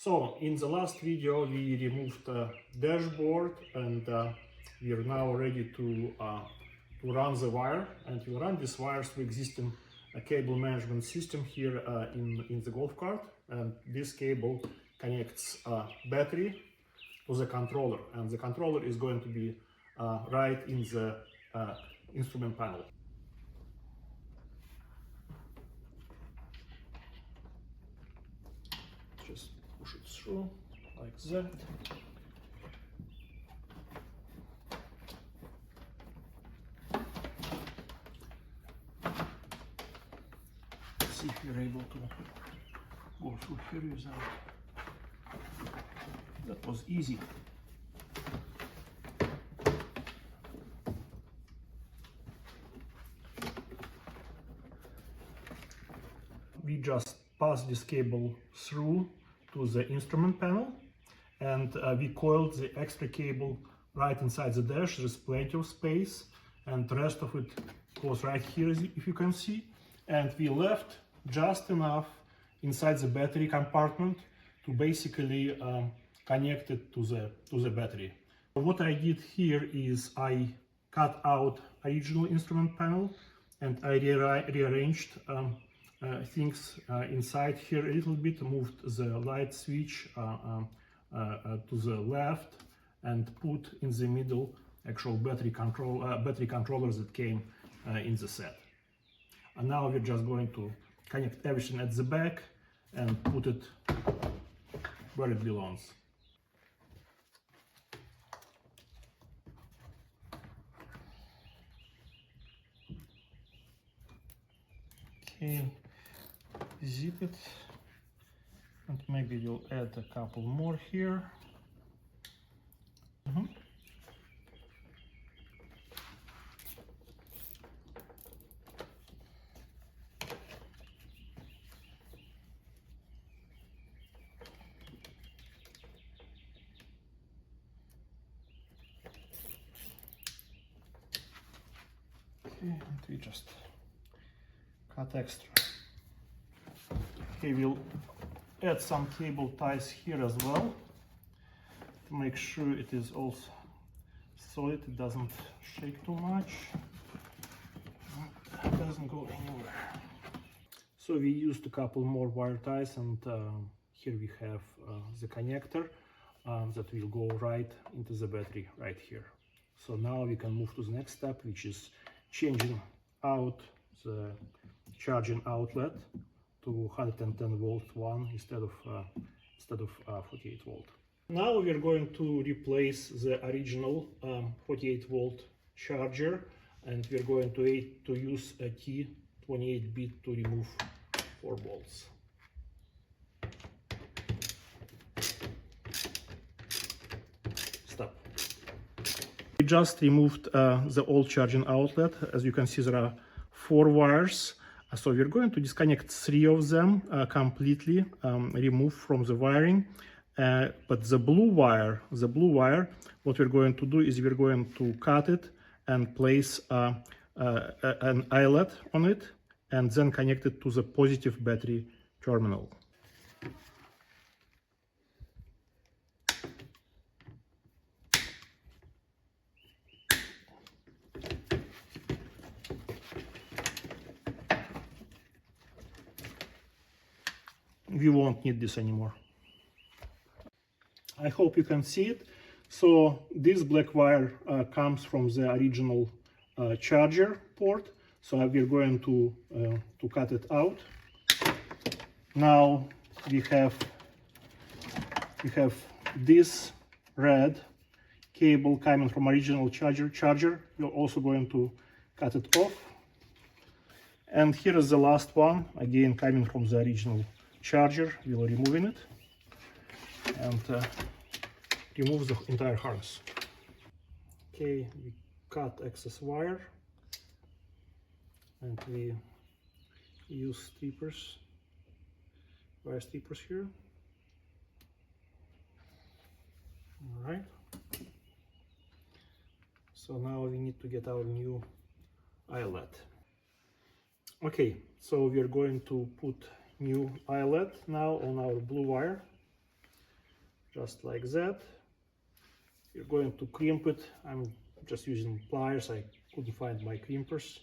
So in the last video we removed the dashboard and we are now ready to run the wire, and we run these wires through existing cable management system here in the golf cart, and this cable connects battery to the controller, and the controller is going to be right in the instrument panel. Just push it through like that. Let's see if you're able to go through here without. That was easy. We just pass this cable through to the instrument panel, and we coiled the extra cable right inside the dash. There's plenty of space, and the rest of it goes right here, if you can see. And we left just enough inside the battery compartment to basically connect it to the battery. What I did here is I cut out original instrument panel and I rearranged things inside here a little bit, moved the light switch to the left and put in the middle actual battery controllers that came in the set. And now we're just going to connect everything at the back and put it where it belongs. Okay, zip it, and maybe you'll add a couple more here. Okay, and we just cut extra. Okay, we'll add some cable ties here as well to make sure it is also solid, it doesn't shake too much, it doesn't go anywhere. So we used a couple more wire ties, and here we have the connector that will go right into the battery right here. So now we can move to the next step, which is changing out the charging outlet to 110 volt one instead of 48 volt. Now we are going to replace the original 48 volt charger, and we are going to use a T28 bit to remove 4 bolts. Stop. We just removed the old charging outlet. As you can see, there are 4 wires. So we're going to disconnect 3 of them completely, remove from the wiring. But the blue wire, what we're going to do is we're going to cut it and place an eyelet on it, and then connect it to the positive battery terminal. We won't need this anymore. I hope you can see it. So this black wire comes from the original charger port. So we're going to cut it out. Now we have this red cable coming from original charger. We're also going to cut it off. And here is the last one, again coming from the original charger. We'll removing it and remove the entire harness. Okay, we cut excess wire and we use wire strippers here. All right. So now we need to get our new eyelet. Okay, so we are going to put new eyelet now on our blue wire. just like that. You're going to crimp it. I'm just using pliers, I couldn't find my crimpers.